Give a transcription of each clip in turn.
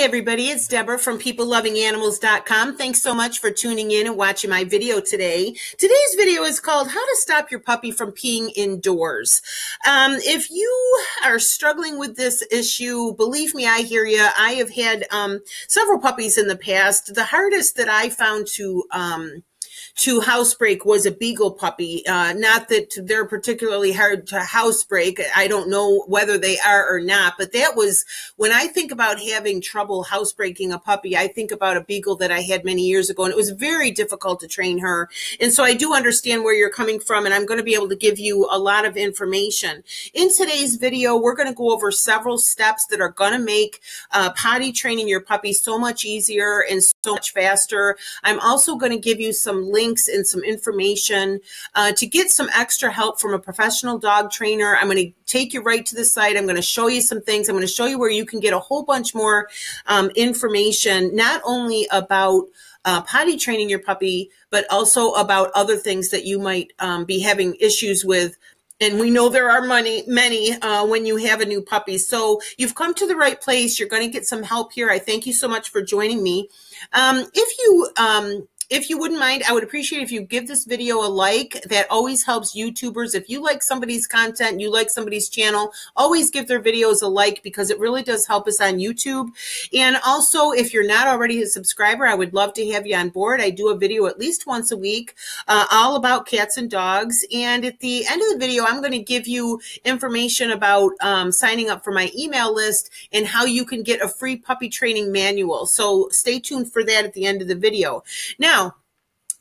everybody, it's Deborah from peoplelovinganimals.com. Thanks so much for tuning in and watching my video today. Today's video is called How to Stop Your Puppy from Peeing Indoors. If you are struggling with this issue, believe me, I hear you. I have had several puppies in the past. The hardest that I found to housebreak was a beagle puppy. Not that they're particularly hard to housebreak. I don't know whether they are or not, but that was when I think about having trouble housebreaking a puppy, I think about a beagle that I had many years ago, and it was very difficult to train her. And so I do understand where you're coming from, and I'm going to be able to give you a lot of information. In today's video, we're going to go over several steps that are going to make potty training your puppy so much easier and so much faster. I'm also going to give you some links and some information to get some extra help from a professional dog trainer. I'm going to take you right to the site. I'm going to show you some things. I'm going to show you where you can get a whole bunch more information, not only about potty training your puppy, but also about other things that you might be having issues with. And we know there are many when you have a new puppy. So you've come to the right place. You're going to get some help here. I thank you so much for joining me. If you wouldn't mind, I would appreciate if you give this video a like. That always helps YouTubers. If you like somebody's content, you like somebody's channel, always give their videos a like because it really does help us on YouTube. And also, if you're not already a subscriber, I would love to have you on board. I do a video at least once a week, all about cats and dogs. And at the end of the video, I'm going to give you information about signing up for my email list and how you can get a free puppy training manual. So stay tuned for that at the end of the video. Now,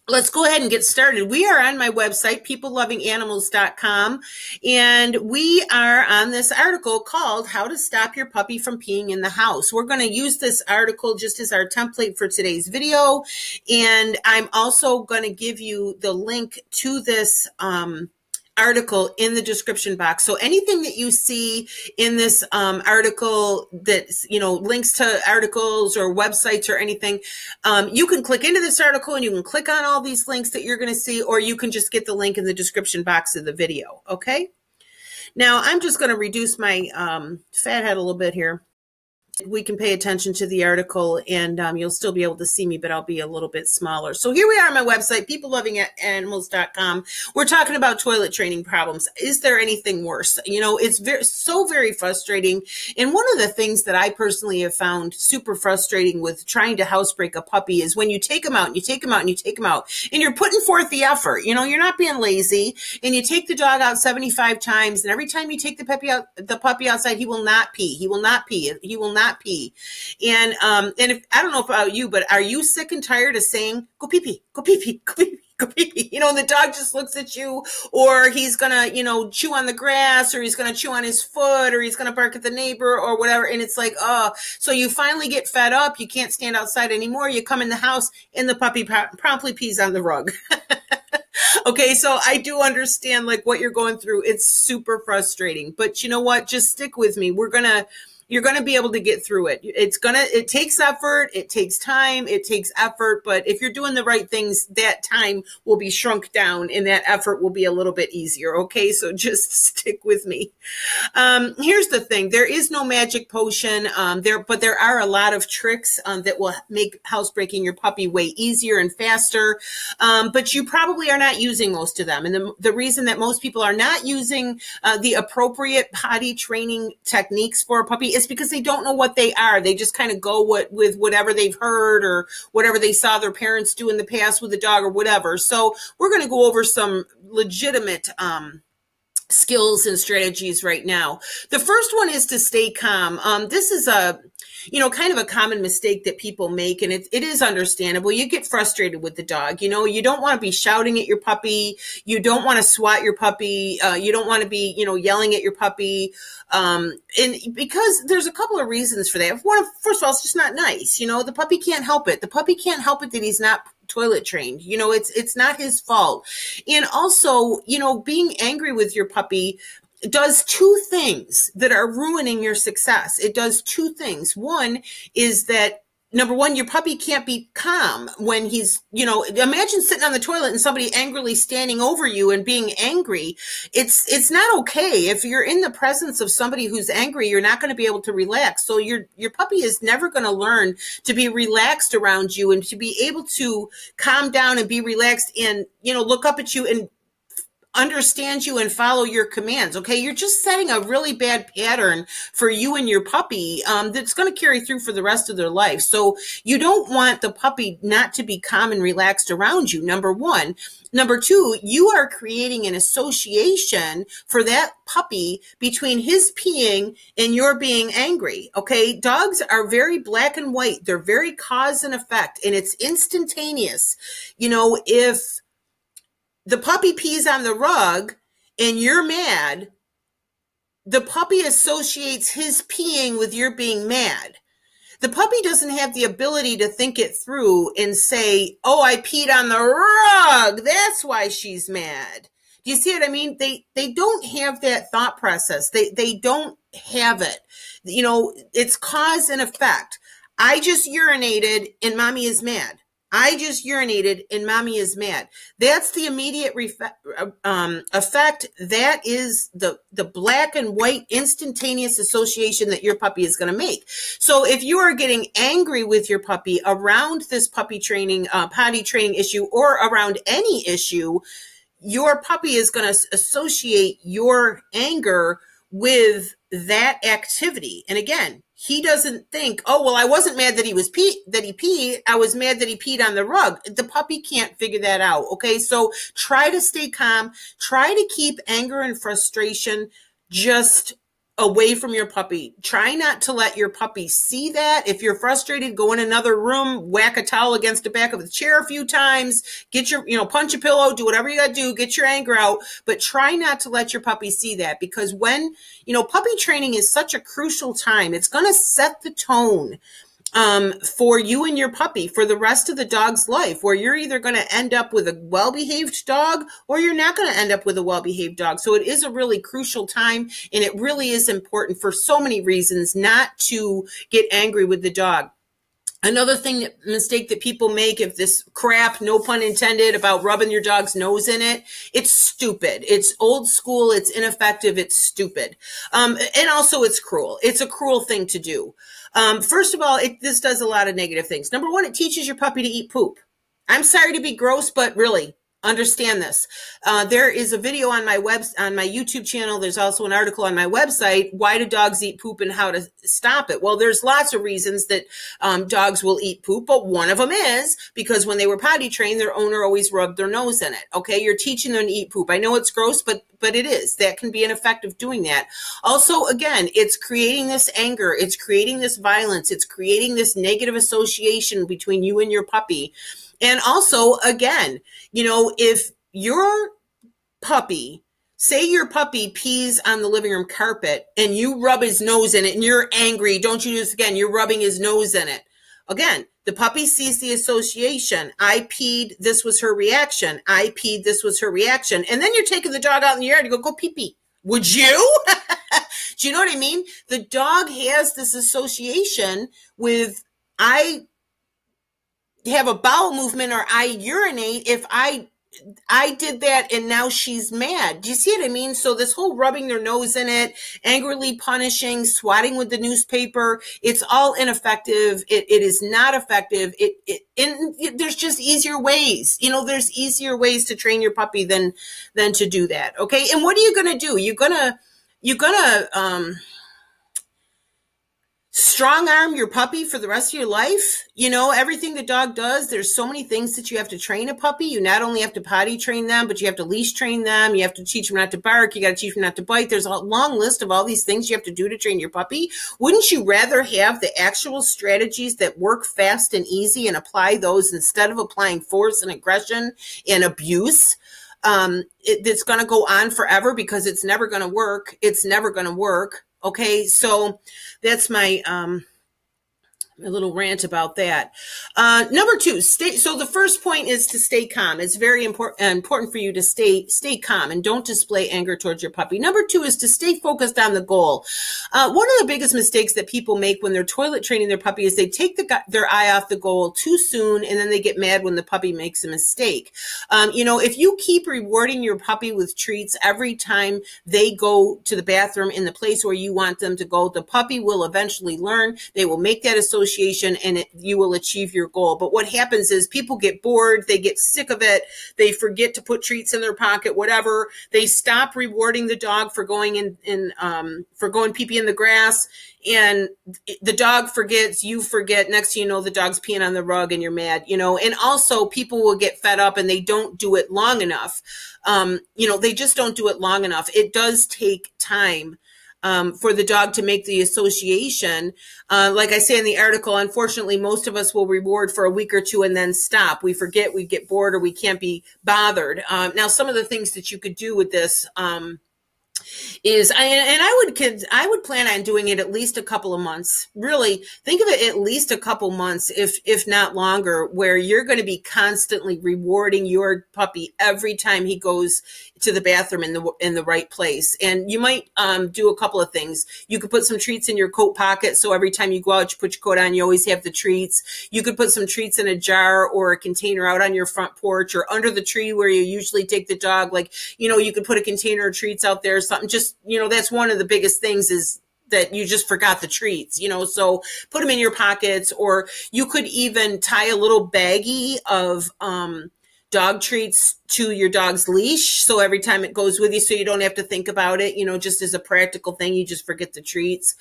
let's go ahead and get started. We are on my website, peoplelovinganimals.com, and we are on this article called How to Stop Your Puppy from Peeing in the House. We're going to use this article just as our template for today's video, and I'm also going to give you the link to this article in the description box. So anything that you see in this article that, links to articles or websites or anything, you can click into this article and you can click on all these links that you're going to see, or you can just get the link in the description box of the video. Okay. Now I'm just going to reduce my fat head a little bit here. We can pay attention to the article and you'll still be able to see me, but I'll be a little bit smaller. So here we are on my website, peoplelovinganimals.com. We're talking about toilet training problems. Is there anything worse? It's so very frustrating. And one of the things that I personally have found super frustrating with trying to housebreak a puppy is when you take them out and you take them out and you take them out and you're putting forth the effort. You're not being lazy, and you take the dog out 75 times, and every time you take the puppy outside, he will not pee. He will not pee. He will not pee. And if I don't know about you, but are you sick and tired of saying, go pee pee, go pee pee, go pee pee, go pee pee? And the dog just looks at you, or he's gonna, chew on the grass, or he's gonna chew on his foot, or he's gonna bark at the neighbor or whatever. And it's like, oh, so you finally get fed up. You can't stand outside anymore. You come in the house and the puppy promptly pees on the rug. Okay, so I do understand what you're going through. It's super frustrating, but you know what? Just stick with me. You're going to be able to get through it. It takes effort. It takes time. It takes effort. But if you're doing the right things, that time will be shrunk down and that effort will be a little bit easier. Okay. So just stick with me. Here's the thing. There is no magic potion, but there are a lot of tricks that will make housebreaking your puppy way easier and faster. But you probably are not using most of them. And the reason that most people are not using the appropriate potty training techniques for a puppy is because they don't know what they are. They just kind of go with whatever they've heard or whatever they saw their parents do in the past with the dog or whatever. So we're going to go over some legitimate skills and strategies right now. The first one is to stay calm. This is kind of a common mistake that people make, and it is understandable. You get frustrated with the dog. You don't want to be shouting at your puppy. You don't want to swat your puppy. You don't want to be, yelling at your puppy. And because there's a couple of reasons for that. First of all, it's just not nice. The puppy can't help it. The puppy can't help it that he's not toilet trained. It's not his fault. And also, being angry with your puppy does two things that are ruining your success. It does two things. One is that number one, your puppy can't be calm when he's, imagine sitting on the toilet and somebody angrily standing over you and being angry. It's not okay. If you're in the presence of somebody who's angry, you're not going to be able to relax. So your puppy is never going to learn to be relaxed around you and to be able to calm down and be relaxed and, look up at you and understand you and follow your commands. Okay. You're just setting a really bad pattern for you and your puppy that's going to carry through for the rest of their life. So you don't want the puppy not to be calm and relaxed around you. Number one. Number two, you are creating an association for that puppy between his peeing and your being angry. Okay. Dogs are very black and white. They're very cause and effect, and it's instantaneous. If the puppy pees on the rug and you're mad, the puppy associates his peeing with your being mad. The puppy doesn't have the ability to think it through and say, oh, I peed on the rug, that's why she's mad. Do you see what I mean? They don't have that thought process. They don't have it. It's cause and effect. I just urinated and mommy is mad. I just urinated and mommy is mad. That's the immediate effect. That is the black and white instantaneous association that your puppy is going to make. So if you are getting angry with your puppy around this puppy training, potty training issue, or around any issue, your puppy is going to associate your anger with that activity. And again, he doesn't think, oh, well, I wasn't mad that he peed. I was mad that he peed on the rug. The puppy can't figure that out. Okay. So try to stay calm. Try to keep anger and frustration just away from your puppy. Try not to let your puppy see that. If you're frustrated, go in another room, whack a towel against the back of the chair a few times, get your, punch a pillow, do whatever you got to do, get your anger out, but try not to let your puppy see that, because when, puppy training is such a crucial time, it's going to set the tone for you and your puppy for the rest of the dog's life, where you're either going to end up with a well-behaved dog or you're not going to end up with a well-behaved dog. So it is a really crucial time, and it really is important for so many reasons not to get angry with the dog. Another mistake that people make, if this crap, no pun intended, about rubbing your dog's nose in it, it's stupid. It's old school. It's ineffective. It's stupid. And also it's cruel. It's a cruel thing to do. First of all, this does a lot of negative things. Number one, it teaches your puppy to eat poop. I'm sorry to be gross, but really, understand this. There is a video on my YouTube channel. There's also an article on my website, Why Do Dogs Eat Poop and How to Stop It? Well, there's lots of reasons that dogs will eat poop, but one of them is because when they were potty trained, their owner always rubbed their nose in it. Okay, you're teaching them to eat poop. I know it's gross, but it is. That can be an effect of doing that. Also, again, it's creating this anger. It's creating this violence. It's creating this negative association between you and your puppy. And also, again, if your puppy, say your puppy pees on the living room carpet and you rub his nose in it and you're angry, don't you do this again, you're rubbing his nose in it. Again, the puppy sees the association. I peed, this was her reaction. I peed, this was her reaction. And then you're taking the dog out in the yard to go pee-pee. Would you? Do you know what I mean? The dog has this association with, I have a bowel movement or I urinate if I did that and now she's mad. Do you see what I mean? So this whole rubbing their nose in it, angrily punishing, swatting with the newspaper, it's all ineffective. It is not effective. There's just easier ways. There's easier ways to train your puppy than to do that. Okay. And what are you going to do? You're going to strong arm your puppy for the rest of your life. Everything the dog does, there's so many things that you have to train a puppy. You not only have to potty train them, but you have to leash train them. You have to teach them not to bark. You got to teach them not to bite. There's a long list of all these things you have to do to train your puppy. Wouldn't you rather have the actual strategies that work fast and easy and apply those instead of applying force and aggression and abuse? It's going to go on forever because it's never going to work. It's never going to work. Okay, so that's my A little rant about that. Number two, so the first point is to stay calm. It's very important for you to stay calm and don't display anger towards your puppy. Number two is to stay focused on the goal. One of the biggest mistakes that people make when they're toilet training their puppy is they take their eye off the goal too soon, and then they get mad when the puppy makes a mistake. If you keep rewarding your puppy with treats every time they go to the bathroom in the place where you want them to go, the puppy will eventually learn. They will make that association, and you will achieve your goal. But what happens is people get bored, they get sick of it, they forget to put treats in their pocket, whatever. They stop rewarding the dog for going for going pee-pee in the grass, and the dog forgets, you forget. Next thing you know, the dog's peeing on the rug and you're mad, and also people will get fed up and they don't do it long enough. They just don't do it long enough. It does take time for the dog to make the association. Like I say in the article, unfortunately, most of us will reward for a week or two and then stop. We forget, we get bored, or we can't be bothered. Now, some of the things that you could do with this is, I would plan on doing it at least a couple of months. Really think of it at least a couple months, if not longer, where you're going to be constantly rewarding your puppy every time he goes to the bathroom in the right place. And you might do a couple of things. You could put some treats in your coat pocket, so every time you go out, you put your coat on, you always have the treats. You could put some treats in a jar or a container out on your front porch or under the tree where you usually take the dog. You could put a container of treats out there, something. Just, that's one of the biggest things, is that you just forgot the treats, so put them in your pockets. Or you could even tie a little baggie of dog treats to your dog's leash, so every time it goes with you, so you don't have to think about it, just as a practical thing, you just forget the treats.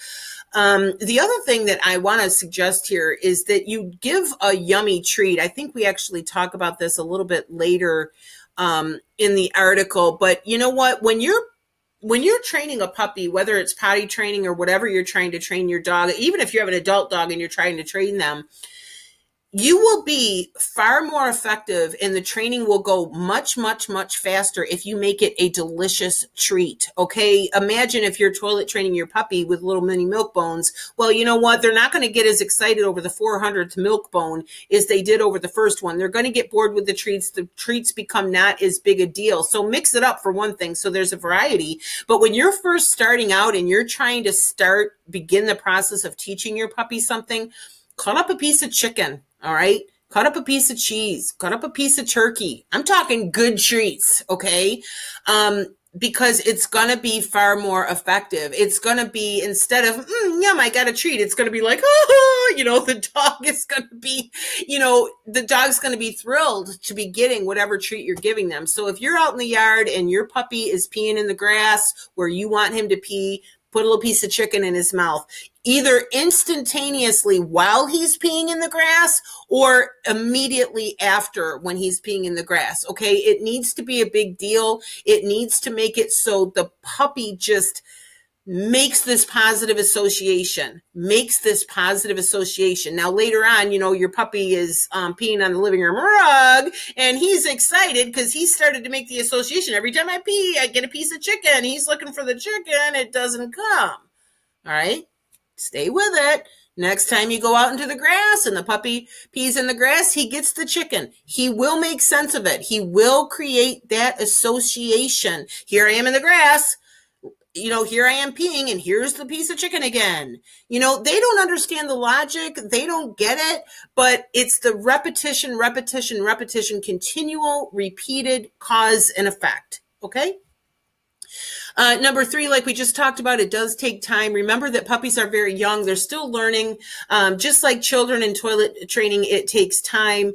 The other thing that I want to suggest here is that you give a yummy treat. I think we actually talk about this a little bit later in the article, but you know what, when you're training a puppy, whether it's potty training or whatever you're trying to train your dog, even if you have an adult dog and you're trying to train them, you will be far more effective, and the training will go much, much, much faster if you make it a delicious treat. Okay. Imagine if you're toilet training your puppy with little mini milk bones. Well, you know what? They're not going to get as excited over the 400th milk bone as they did over the first one. They're going to get bored with the treats. The treats become not as big a deal. So mix it up, for one thing, so there's a variety. But when you're first starting out and you're trying to begin the process of teaching your puppy something, cut up a piece of chicken. All right. Cut up a piece of cheese, cut up a piece of turkey. I'm talking good treats. Okay. Because it's going to be far more effective. It's going to be, instead of, yum, I got a treat, it's going to be like, oh, the dog is going to be, the dog's going to be thrilled to be getting whatever treat you're giving them. So if you're out in the yard and your puppy is peeing in the grass where you want him to pee, put a little piece of chicken in his mouth, either instantaneously while he's peeing in the grass or immediately after when he's peeing in the grass. Okay. It needs to be a big deal. It needs to make it so the puppy just makes this positive association, Now, later on, your puppy is peeing on the living room rug, and he's excited because he started to make the association. Every time I pee, I get a piece of chicken. He's looking for the chicken. It doesn't come. All right. Stay with it. Next time you go out into the grass and the puppy pees in the grass, he gets the chicken. He will make sense of it. He will create that association. Here I am in the grass. Here I am peeing, and here's the piece of chicken again. They don't understand the logic. They don't get it, but it's the repetition, continual, repeated cause and effect. Okay. Number 3, like we just talked about, it does take time. Remember that puppies are very young. They're still learning. Just like children in toilet training, it takes time.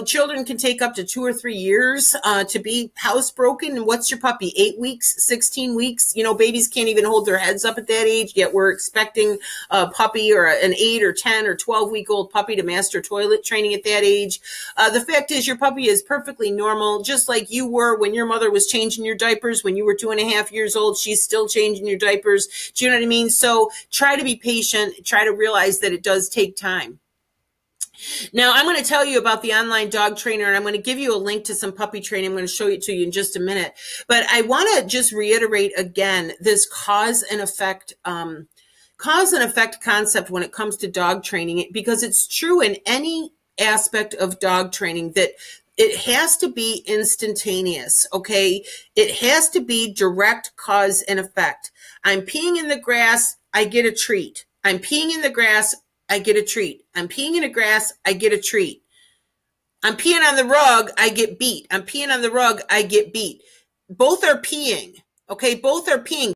Children can take up to 2 or 3 years to be housebroken. And what's your puppy? 8 weeks, 16 weeks? Babies can't even hold their heads up at that age, yet we're expecting a puppy or an 8 or 10 or 12-week-old puppy to master toilet training at that age. The fact is, your puppy is perfectly normal, just like you were when your mother was changing your diapers when you were 2.5 years old. She's still changing your diapers. Do you know what I mean? So try to be patient. Try to realize that it does take time. Now, I'm going to tell you about the online dog trainer, and I'm going to give you a link to some puppy training. I'm going to show it to you in just a minute. But I want to just reiterate again this cause and effect cause and effect concept when it comes to dog training, because it's true in any aspect of dog training that it has to be instantaneous, okay? It has to be direct cause and effect. I'm peeing in the grass, I get a treat. I'm peeing in the grass, I get a treat. I'm peeing in the grass, I get a treat. I'm peeing on the rug, I get beat. I'm peeing on the rug, I get beat. Both are peeing, okay? Both are peeing.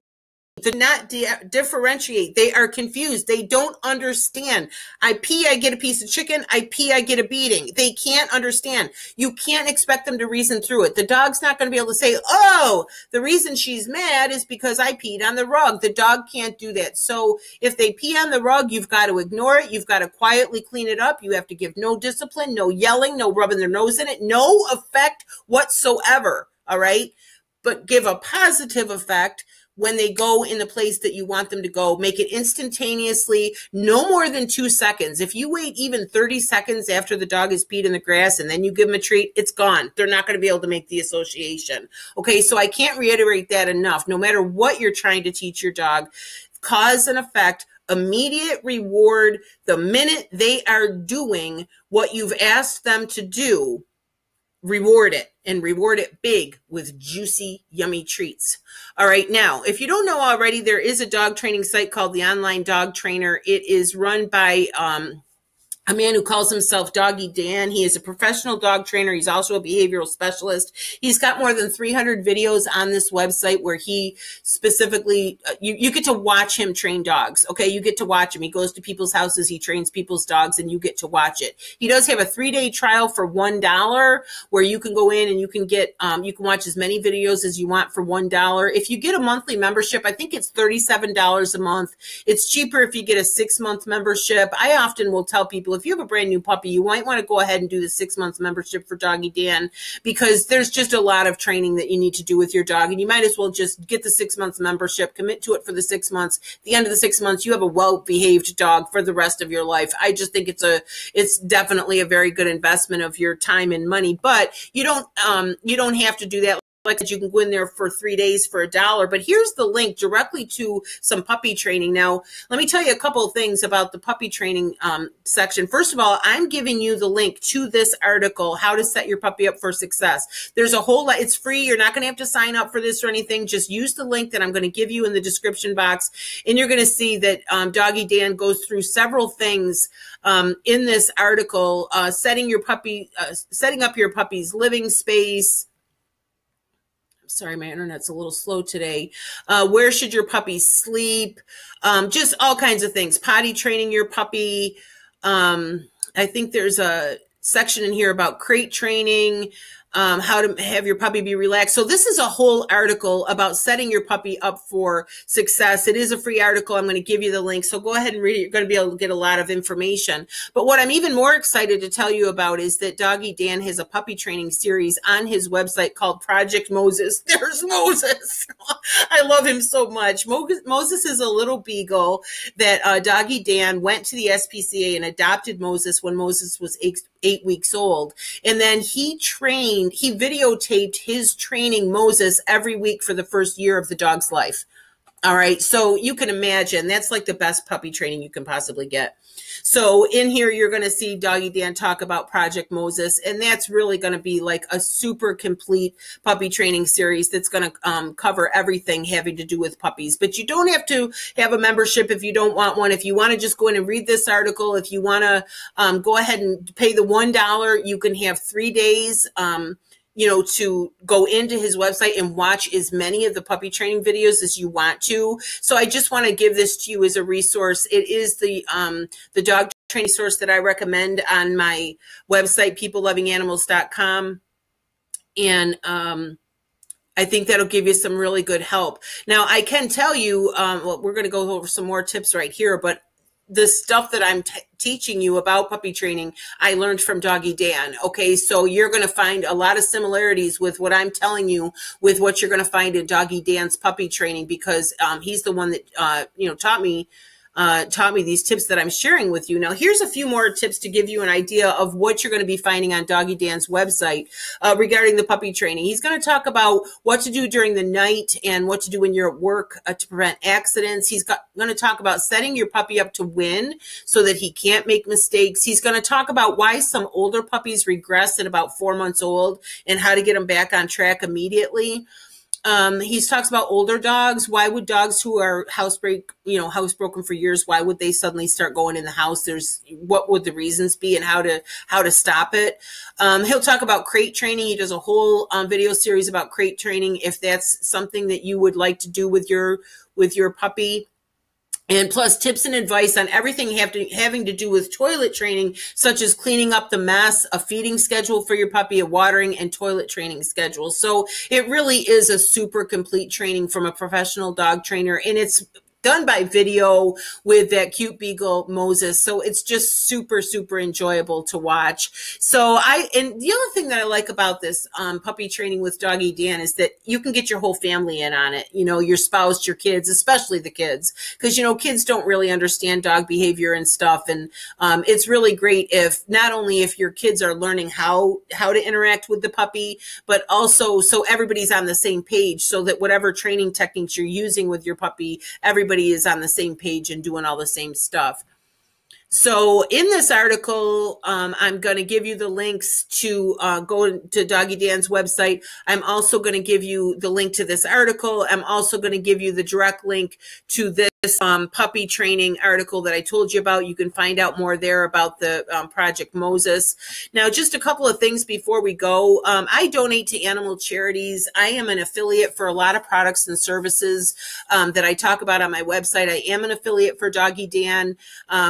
They not differentiate. They are confused. They don't understand. I pee, I get a piece of chicken. I pee, I get a beating. They can't understand. You can't expect them to reason through it. The dog's not going to be able to say, oh, the reason she's mad is because I peed on the rug. The dog can't do that. So if they pee on the rug, you've got to ignore it. You've got to quietly clean it up. You have to give no discipline, no yelling, no rubbing their nose in it, no effect whatsoever. All right. But give a positive effect when they go in the place that you want them to go. Make it instantaneously, no more than 2 seconds. If you wait even 30 seconds after the dog has peed in the grass and then you give them a treat, it's gone. They're not going to be able to make the association. Okay, so I can't reiterate that enough. No matter what you're trying to teach your dog, cause and effect, immediate reward the minute they are doing what you've asked them to do. Reward it, and reward it big with juicy, yummy treats. All right. Now, if you don't know already, there is a dog training site called the Online Dog Trainer. It is run by a man who calls himself Doggy Dan. He is a professional dog trainer. He's also a behavioral specialist. He's got more than 300 videos on this website where he specifically, you get to watch him train dogs. Okay. You get to watch him. He goes to people's houses. He trains people's dogs and you get to watch it. He does have a 3-day trial for $1 where you can go in and you can get, you can watch as many videos as you want for $1. If you get a monthly membership, I think it's $37 a month. It's cheaper if you get a 6-month membership. I often will tell people, if you have a brand new puppy, you might want to go ahead and do the 6-month membership for Doggy Dan, because there's just a lot of training that you need to do with your dog. And you might as well just get the 6-month membership, commit to it for the 6 months. At the end of the 6 months, you have a well-behaved dog for the rest of your life. I just think it's definitely a very good investment of your time and money, but you don't have to do that. Like, you can go in there for 3 days for $1, but here's the link directly to some puppy training. Now, let me tell you a couple of things about the puppy training section. First of all, I'm giving you the link to this article, How to Set Your Puppy Up for Success. There's a whole lot. It's free. You're not going to have to sign up for this or anything. Just use the link that I'm going to give you in the description box, and you're going to see that Doggy Dan goes through several things in this article, setting up your puppy's living space. Sorry, my internet's a little slow today. Where should your puppy sleep? Just all kinds of things. Potty training your puppy. I think there's a section in here about crate training, how to have your puppy be relaxed. So this is a whole article about setting your puppy up for success. It is a free article. I'm going to give you the link. So go ahead and read it. You're going to be able to get a lot of information. But what I'm even more excited to tell you about is that Doggy Dan has a puppy training series on his website called Project Moses. There's Moses. I love him so much. Moses is a little beagle that Doggy Dan went to the SPCA and adopted Moses when Moses was 8 weeks old. And then he videotaped his training Moses every week for the first year of the dog's life. All right. So you can imagine that's like the best puppy training you can possibly get. So in here, you're going to see Doggy Dan talk about Project Moses, and that's really going to be like a super complete puppy training series that's going to cover everything having to do with puppies. But you don't have to have a membership if you don't want one. If you want to just go in and read this article, if you want to go ahead and pay the $1, you can have 3 days to go into his website and watch as many of the puppy training videos as you want to. So I just want to give this to you as a resource. It is the dog training source that I recommend on my website, peoplelovinganimals.com. And I think that'll give you some really good help. Now, I can tell you, we're going to go over some more tips right here, but the stuff that I'm teaching you about puppy training, I learned from Doggy Dan. Okay, so you're going to find a lot of similarities with what I'm telling you with what you're going to find in Doggy Dan's puppy training, because he's the one that taught me taught me these tips that I'm sharing with you. Now, here's a few more tips to give you an idea of what you're going to be finding on Doggy Dan's website regarding the puppy training. He's going to talk about what to do during the night and what to do when you're at work to prevent accidents. He's going to talk about setting your puppy up to win so that he can't make mistakes. He's going to talk about why some older puppies regress at about 4 months old and how to get them back on track immediately. He talks about older dogs. Why would dogs who are housebroken for years, why would they suddenly start going in the house? What would the reasons be and how to stop it? He'll talk about crate training. He does a whole video series about crate training if that's something that you would like to do with your puppy. And plus tips and advice on everything having to do with toilet training, such as cleaning up the mess, a feeding schedule for your puppy, a watering and toilet training schedule. So it really is a super complete training from a professional dog trainer, and it's done by video with that cute beagle Moses. So it's just super, super enjoyable to watch. And the other thing that I like about this puppy training with Doggy Dan is that you can get your whole family in on it. Your spouse, your kids, especially the kids, because, kids don't really understand dog behavior and stuff. And it's really great if not only if your kids are learning how to interact with the puppy, but also so everybody's on the same page so that whatever training techniques you're using with your puppy, everybody is on the same page and doing all the same stuff. So in this article, I'm going to give you the links to go to Doggy Dan's website. I'm also going to give you the link to this article. I'm also going to give you the direct link to this puppy training article that I told you about. You can find out more there about the Project Moses. Now, just a couple of things before we go. I donate to animal charities. I am an affiliate for a lot of products and services that I talk about on my website. I am an affiliate for Doggy Dan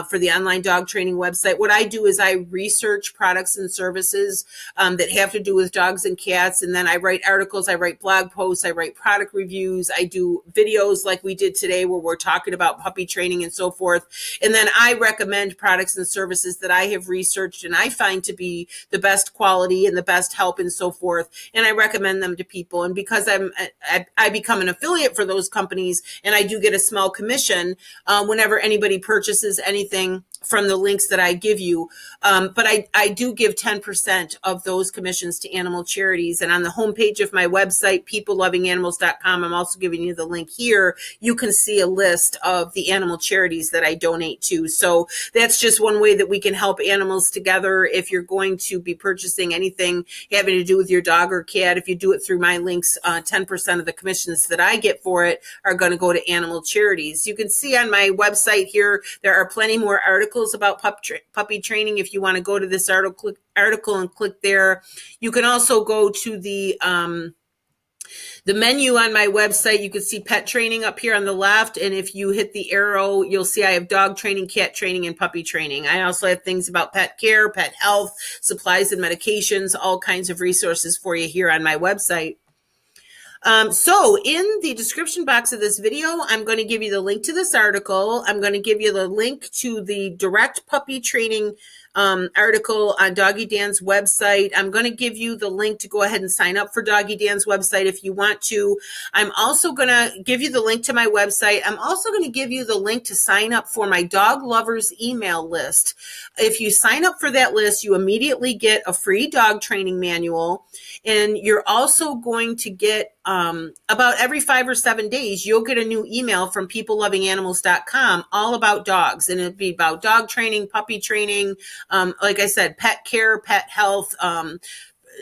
for the online dog training website. What I do is I research products and services that have to do with dogs and cats, and then I write articles, I write blog posts, I write product reviews, I do videos like we did today where we're talking about puppy training and so forth. And then I recommend products and services that I have researched and I find to be the best quality and the best help and so forth. And I recommend them to people. And because I become an affiliate for those companies, and I do get a small commission whenever anybody purchases anything from the links that I give you. But I do give 10% of those commissions to animal charities. And on the homepage of my website, peoplelovinganimals.com, I'm also giving you the link here. You can see a list of the animal charities that I donate to. So that's just one way that we can help animals together. If you're going to be purchasing anything having to do with your dog or cat, if you do it through my links, 10% of the commissions that I get for it are going to go to animal charities. You can see on my website here, there are plenty more articles about puppy training. If you want to go to this article and click there, you can also go to the menu on my website. You can see pet training up here on the left. And if you hit the arrow, you'll see I have dog training, cat training, and puppy training. I also have things about pet care, pet health, supplies and medications, all kinds of resources for you here on my website. So in the description box of this video, I'm going to give you the link to this article. I'm going to give you the link to the direct puppy training article on Doggy Dan's website. I'm going to give you the link to go ahead and sign up for Doggy Dan's website if you want to. I'm also going to give you the link to my website. I'm also going to give you the link to sign up for my dog lovers email list. If you sign up for that list, you immediately get a free dog training manual, and you're also going to get about every 5 or 7 days, you'll get a new email from peoplelovinganimals.com all about dogs. And it'll be about dog training, puppy training, like I said, pet care, pet health,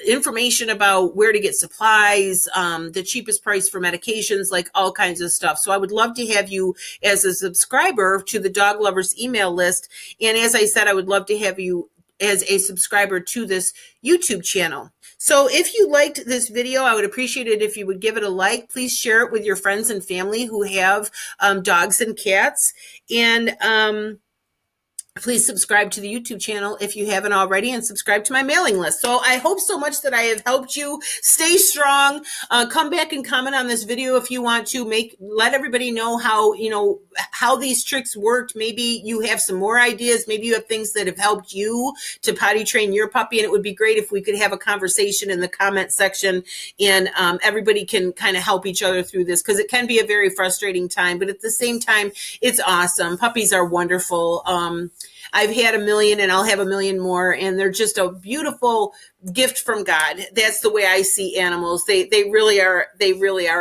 information about where to get supplies, the cheapest price for medications, like all kinds of stuff. So I would love to have you as a subscriber to the Dog Lovers email list. And as I said, I would love to have you as a subscriber to this YouTube channel. So if you liked this video, I would appreciate it if you would give it a like. Please share it with your friends and family who have dogs and cats. And please subscribe to the YouTube channel if you haven't already, and subscribe to my mailing list. So I hope so much that I have helped you. Stay strong. Come back and comment on this video if you want to. Let everybody know how these tricks worked. Maybe you have some more ideas. Maybe you have things that have helped you to potty train your puppy, and it would be great if we could have a conversation in the comment section, and everybody can kind of help each other through this, because it can be a very frustrating time, but at the same time, it's awesome. Puppies are wonderful. I've had 1 million, and I'll have 1 million more, and they're just a beautiful gift from God. That's the way I see animals. They really are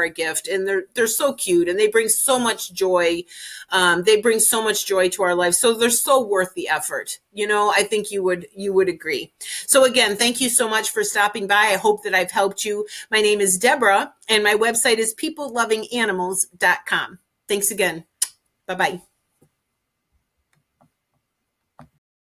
a gift, and they're so cute, and they bring so much joy. They bring so much joy to our life. So they're so worth the effort. I think you would agree. So again, thank you so much for stopping by. I hope that I've helped you. My name is Deborah, and my website is peoplelovinganimals.com. Thanks again. Bye-bye.